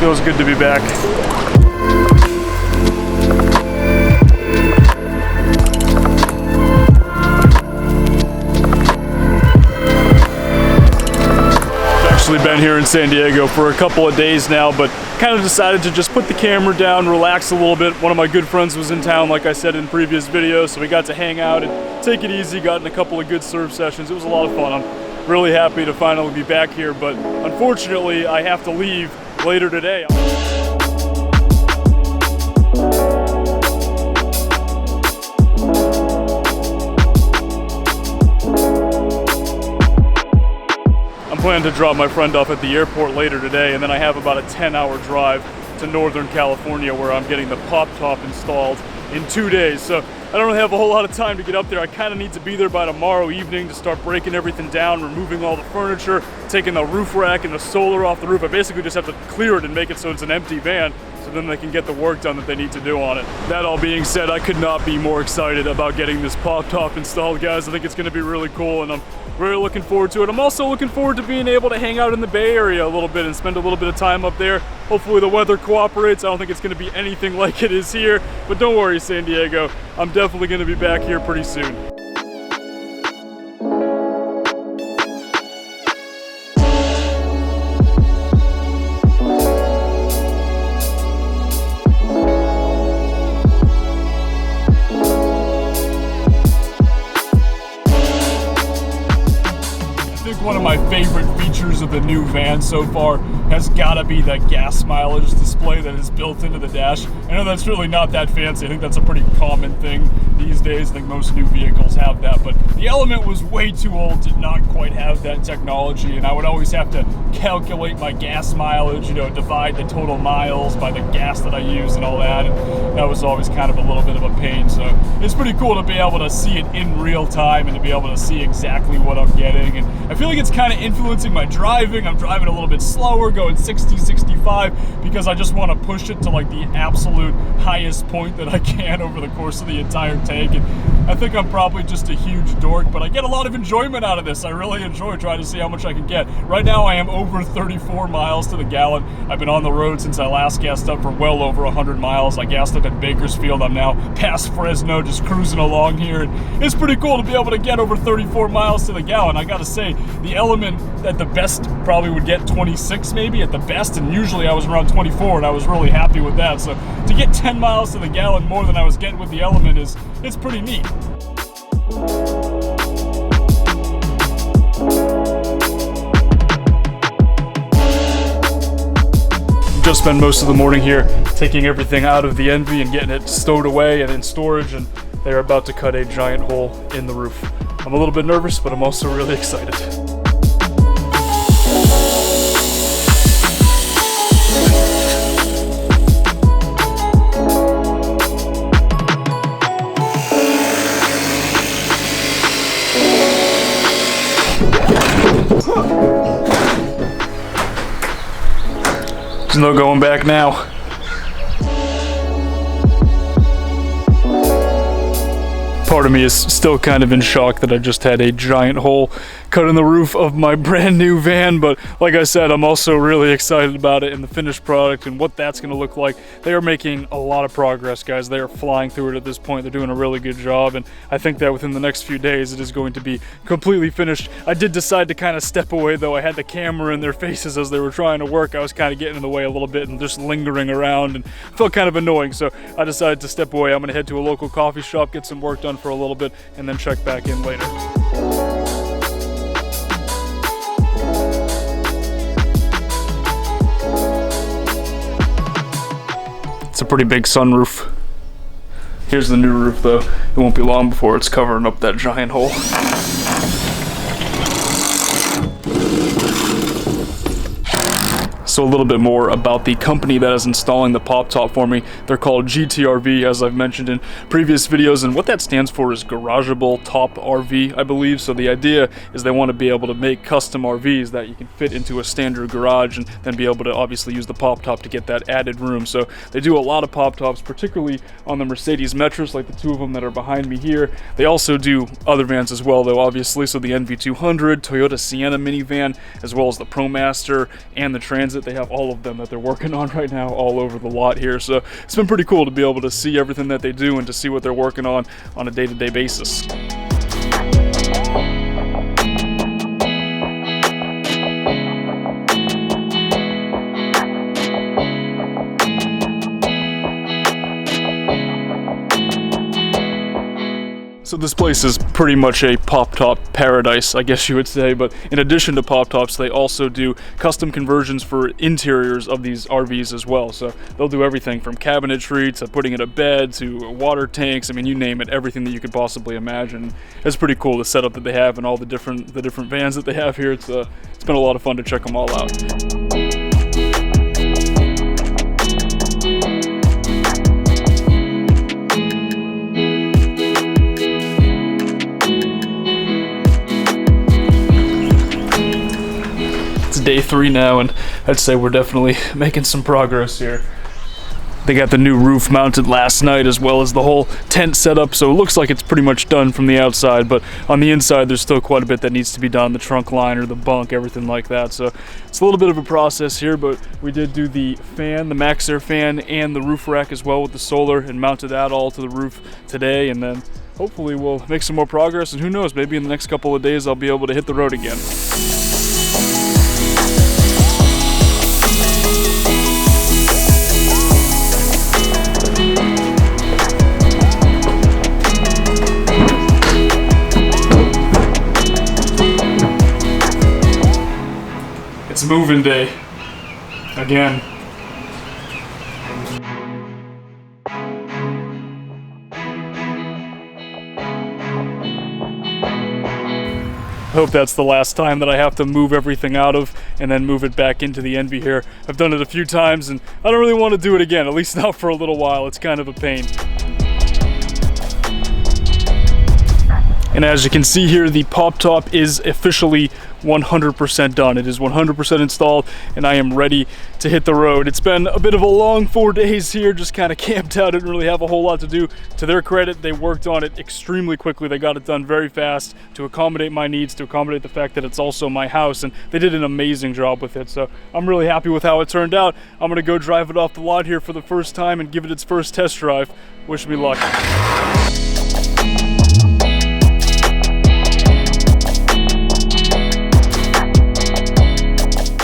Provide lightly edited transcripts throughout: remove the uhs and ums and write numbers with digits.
Feels good to be back. Been here in San Diego for a couple of days now, but kind of decided to just put the camera down, relax a little bit. One of my good friends was in town, like I said in previous videos, so we got to hang out and take it easy, got in a couple of good surf sessions. It was a lot of fun. I'm really happy to finally be back here, but unfortunately I have to leave later today. Plan to drop my friend off at the airport later today, and then I have about a 10-hour drive to Northern California where I'm getting the pop top installed in 2 days. So I don't have a whole lot of time to get up there. I kind of need to be there by tomorrow evening to start breaking everything down, removing all the furniture, taking the roof rack and the solar off the roof. I basically just have to clear it and make it so it's an empty van, so then they can get the work done that they need to do on it. That all being said, I could not be more excited about getting this pop top installed, guys. I think it's going to be really cool, and I'm really looking forward to it. I'm also looking forward to being able to hang out in the Bay Area a little bit and spend a little bit of time up there. Hopefully the weather cooperates. I don't think it's going to be anything like it is here, but don't worry, San Diego. I'm definitely going to be back here pretty soon. One of my favorite features of the new van so far has got to be that gas mileage display that is built into the dash. I know that's really not that fancy. I think that's a pretty common thing these days. I think most new vehicles have that, but the Element was way too old to not quite have that technology, and I would always have to calculate my gas mileage, you know, divide the total miles by the gas that I use and all that, and that was always kind of a little bit of a pain. So it's pretty cool to be able to see it in real time and to be able to see exactly what I'm getting, and I feel like it's kind of influencing my driving. I'm driving a little bit slower, going 60, 65, because I just want to push it to like the absolute highest point that I can over the course of the entire tank. And I think I'm probably just a huge dork, but I get a lot of enjoyment out of this. I really enjoy trying to see how much I can get. Right now I am over 34 miles to the gallon. I've been on the road since I last gassed up for well over 100 miles. I gassed up at Bakersfield. I'm now past Fresno, just cruising along here. And it's pretty cool to be able to get over 34 miles to the gallon. I gotta say, the Element at the best probably would get 26 maybe at the best, and usually I was around 24, and I was really happy with that. So to get 10 miles to the gallon more than I was getting with the Element it's pretty neat. Just spent most of the morning here taking everything out of the NV and getting it stowed away and in storage, and they're about to cut a giant hole in the roof. I'm a little bit nervous, but I'm also really excited. There's no going back now. Part of me is still kind of in shock that I just had a giant hole cut in the roof of my brand new van, but like I said, I'm also really excited about it and the finished product and what that's going to look like. They are making a lot of progress, guys. They are flying through it at this point. They're doing a really good job, and I think that within the next few days it is going to be completely finished. I did decide to kind of step away though. I had the camera in their faces as they were trying to work. I was kind of getting in the way a little bit and just lingering around, and felt kind of annoying, so I decided to step away. I'm going to head to a local coffee shop, get some work done for a little bit, and then check back in later. It's a pretty big sunroof. Here's the new roof though. It won't be long before it's covering up that giant hole. So a little bit more about the company that is installing the pop top for me. They're called GTRV, as I've mentioned in previous videos, and what that stands for is Garageable Top RV, I believe. So the idea is they want to be able to make custom RVs that you can fit into a standard garage and then be able to obviously use the pop top to get that added room. So they do a lot of pop tops, particularly on the Mercedes Metros, like the two of them that are behind me here. They also do other vans as well though, obviously. So the NV200, Toyota Sienna minivan, as well as the ProMaster and the Transit. they have all of them that they're working on right now all over the lot here. So it's been pretty cool to be able to see everything that they do and to see what they're working on a day-to-day basis. So this place is pretty much a pop-top paradise, I guess you would say, but in addition to pop-tops, they also do custom conversions for interiors of these RVs as well. So they'll do everything from cabinetry to putting in a bed to water tanks. I mean, you name it, everything that you could possibly imagine. It's pretty cool, the setup that they have and all the different vans that they have here. It's been a lot of fun to check them all out. Day 3 now, and I'd say we're definitely making some progress here. They got the new roof mounted last night as well as the whole tent setup, so it looks like it's pretty much done from the outside, but on the inside there's still quite a bit that needs to be done. The trunk liner, the bunk, everything like that. So it's a little bit of a process here, but we did do the fan, the MaxxAir fan, and the roof rack as well with the solar, and mounted that all to the roof today, and then hopefully we'll make some more progress, and who knows, maybe in the next couple of days I'll be able to hit the road again. It's moving day again. I hope that's the last time that I have to move everything out of and then move it back into the NV here. I've done it a few times and I don't really want to do it again, at least not for a little while. It's kind of a pain. And as you can see here, the pop top is officially 100% done. It is 100% installed and I am ready to hit the road. It's been a bit of a long 4 days here, just kind of camped out, didn't really have a whole lot to do. To their credit, they worked on it extremely quickly. They got it done very fast to accommodate my needs, to accommodate the fact that it's also my house, and they did an amazing job with it. So I'm really happy with how it turned out. I'm gonna go drive it off the lot here for the first time and give it its first test drive. Wish me luck.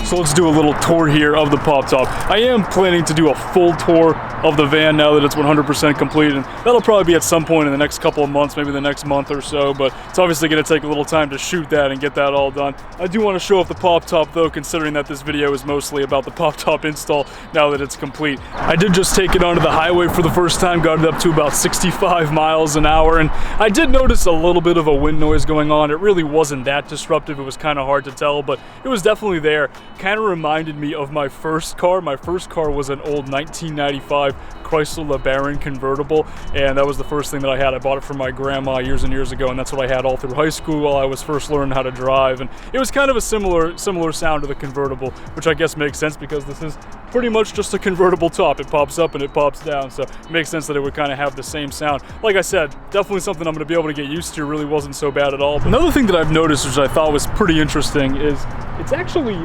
So let's do a little tour here of the pop top. I am planning to do a full tour of the van now that it's 100% complete, and that'll probably be at some point in the next couple of months, maybe the next month or so, but it's obviously going to take a little time to shoot that and get that all done. I do want to show off the pop top though, considering that this video is mostly about the pop top install now that it's complete. I did just take it onto the highway for the first time, got it up to about 65 miles an hour, and I did notice a little bit of a wind noise going on. It really wasn't that disruptive. It was kind of hard to tell, but it was definitely there. Kind of reminded me of my first car. My first car was an old 1995 Chrysler LeBaron convertible, and that was the first thing that I had. I bought it from my grandma years and years ago, and that's what I had all through high school while I was first learning how to drive, and it was kind of a similar sound to the convertible, which I guess makes sense because this is pretty much just a convertible top. It pops up and it pops down, so it makes sense that it would kind of have the same sound. Like I said, definitely something I'm going to be able to get used to. It really wasn't so bad at all. Another thing that I've noticed, which I thought was pretty interesting, is it's actually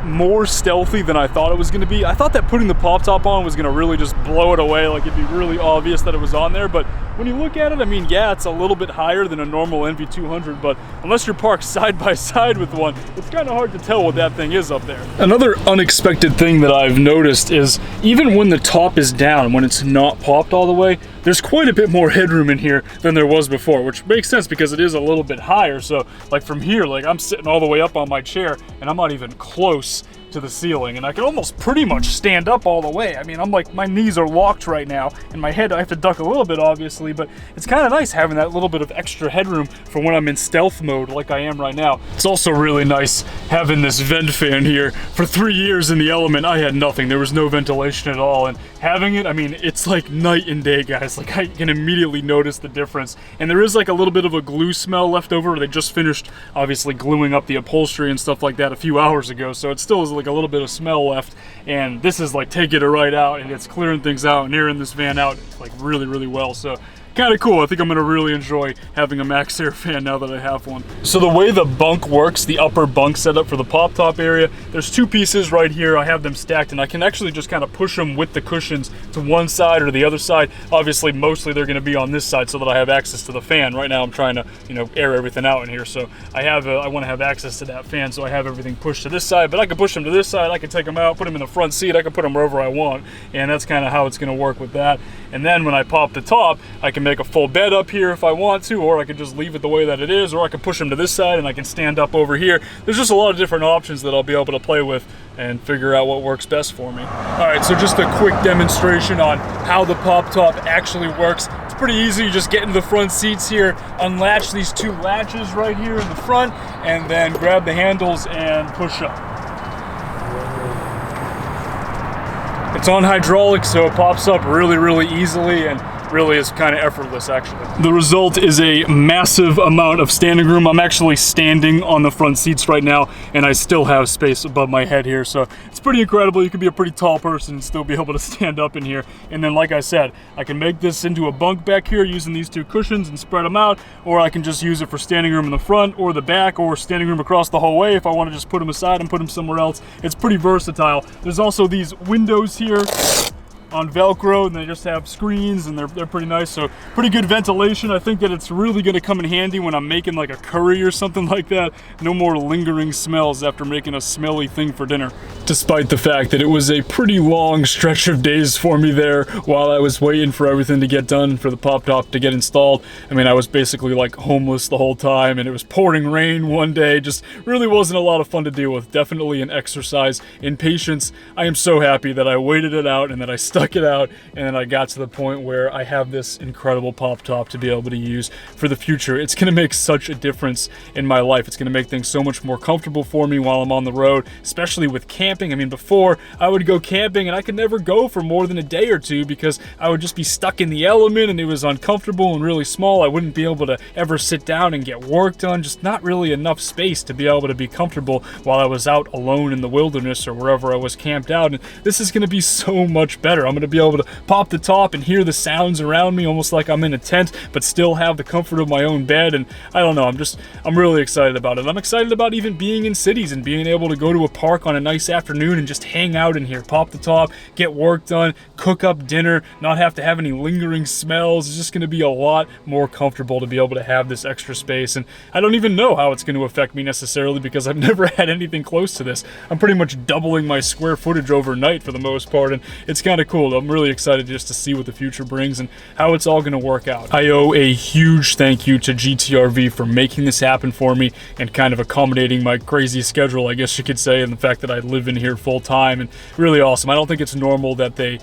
more stealthy than I thought it was going to be. I thought that putting the pop top on was going to really just blow it away, like it'd be really obvious that it was on there, but when you look at it, I mean, yeah, it's a little bit higher than a normal NV200, but unless you're parked side by side with one, it's kind of hard to tell what that thing is up there. Another unexpected thing that I've noticed is even when the top is down, when it's not popped all the way, there's quite a bit more headroom in here than there was before, which makes sense because it is a little bit higher. So like from here, like I'm sitting all the way up on my chair and I'm not even close to the ceiling, and I can almost pretty much stand up all the way. I mean, I'm like, my knees are locked right now, and my head, I have to duck a little bit obviously, but it's kind of nice having that little bit of extra headroom for when I'm in stealth mode like I am right now. It's also really nice having this vent fan here. For 3 years in the element, I had nothing. There was no ventilation at all, and having it, I mean, it's like night and day, guys. Like I can immediately notice the difference, and there is like a little bit of a glue smell left over. They just finished obviously gluing up the upholstery and stuff like that a few hours ago, so it still is like a little bit of smell left, and this is like taking it right out, and it's clearing things out and airing this van out like really well. So kind of cool. I think I'm gonna really enjoy having a Max Air fan now that I have one. So the way the bunk works, the upper bunk setup for the pop top area, there's two pieces right here. I have them stacked, and I can actually just kind of push them with the cushions to one side or the other side. Obviously, mostly they're gonna be on this side so that I have access to the fan. Right now I'm trying to, you know, air everything out in here, so I want to have access to that fan, so I have everything pushed to this side, but I can push them to this side, I can take them out, put them in the front seat, I can put them wherever I want, and that's kind of how it's going to work with that. And then when I pop the top, I can make a full bed up here if I want to, or I can just leave it the way that it is, or I can push them to this side and I can stand up over here. There's just a lot of different options that I'll be able to play with and figure out what works best for me. All right, so just a quick demonstration on how the pop top actually works. It's pretty easy. You just get into the front seats here, unlatch these two latches right here in the front, and then grab the handles and push up. It's on hydraulic, so it pops up really, really easily, and really is kind of effortless, actually. The result is a massive amount of standing room. I'm actually standing on the front seats right now, and I still have space above my head here, so it's pretty incredible. You can be a pretty tall person and still be able to stand up in here. And then, like I said, I can make this into a bunk back here using these two cushions and spread them out, or I can just use it for standing room in the front or the back, or standing room across the hallway if I want to just put them aside and put them somewhere else. It's pretty versatile. There's also these windows here on Velcro, and they just have screens, and they're pretty nice, so pretty good ventilation. I think that it's really going to come in handy when I'm making like a curry or something like that. No more lingering smells after making a smelly thing for dinner. Despite the fact that it was a pretty long stretch of days for me there while I was waiting for everything to get done, for the pop top to get installed. I mean, I was basically like homeless the whole time, and it was pouring rain one day. Just really wasn't a lot of fun to deal with. Definitely an exercise in patience. I am so happy that I waited it out and that I stuck it out, and then I got to the point where I have this incredible pop top to be able to use for the future. It's going to make such a difference in my life. It's going to make things so much more comfortable for me while I'm on the road, especially with camping. I mean, before I would go camping and I could never go for more than a day or two because I would just be stuck in the element and it was uncomfortable and really small. I wouldn't be able to ever sit down and get work done. Just not really enough space to be able to be comfortable while I was out alone in the wilderness or wherever I was camped out. And this is going to be so much better. I'm going to be able to pop the top and hear the sounds around me almost like I'm in a tent, but still have the comfort of my own bed. And I don't know, I'm really excited about it. I'm excited about even being in cities and being able to go to a park on a nice afternoon and just hang out in here, pop the top, get work done, cook up dinner, not have to have any lingering smells. It's just going to be a lot more comfortable to be able to have this extra space. And I don't even know how it's going to affect me necessarily because I've never had anything close to this. I'm pretty much doubling my square footage overnight for the most part, and it's kind of cool. I'm really excited just to see what the future brings and how it's all going to work out. I owe a huge thank you to GTRV for making this happen for me and kind of accommodating my crazy schedule, I guess you could say, and the fact that I live in here full time, and really awesome. I don't think it's normal that they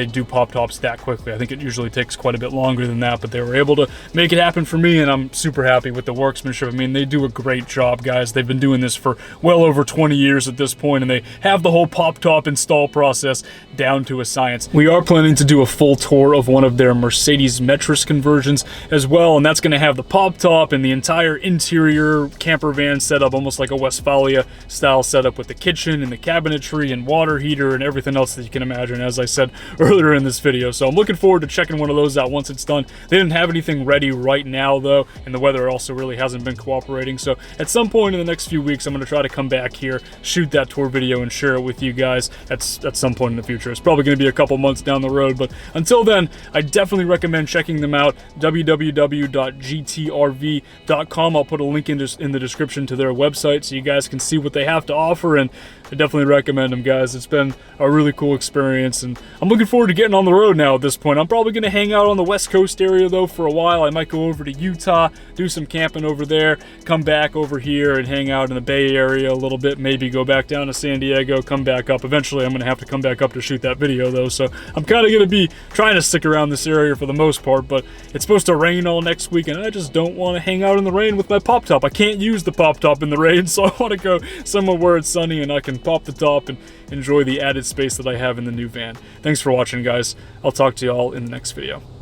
do pop tops that quickly. I think it usually takes quite a bit longer than that, but they were able to make it happen for me, and I'm super happy with the workmanship. I mean, they do a great job, guys. They've been doing this for well over 20 years at this point, and they have the whole pop top install process down to a science. We are planning to do a full tour of one of their Mercedes Metris conversions as well, and that's going to have the pop top and the entire interior camper van setup, almost like a Westfalia style setup with the kitchen and the cabinetry and water heater and everything else that you can imagine, as I said earlier in this video. So I'm looking forward to checking one of those out once it's done. They didn't have anything ready right now though, and the weather also really hasn't been cooperating. So at some point in the next few weeks, I'm going to try to come back here, shoot that tour video, and share it with you guys at some point in the future. It's probably going to be a couple months down the road, but until then, I definitely recommend checking them out. www.gtrv.com. I'll put a link in the description to their website so you guys can see what they have to offer, and I definitely recommend them, guys. It's been a really cool experience, and I'm looking forward to getting on the road now at this point. I'm probably going to hang out on the West Coast area, though, for a while. I might go over to Utah, do some camping over there, come back over here and hang out in the Bay Area a little bit, maybe go back down to San Diego, come back up. Eventually, I'm going to have to come back up to shoot that video, though, so I'm kind of going to be trying to stick around this area for the most part, but it's supposed to rain all next week, and I just don't want to hang out in the rain with my pop top. I can't use the pop top in the rain, so I want to go somewhere where it's sunny and I can pop the top and enjoy the added space that I have in the new van. Thanks for watching, guys. I'll talk to y'all in the next video.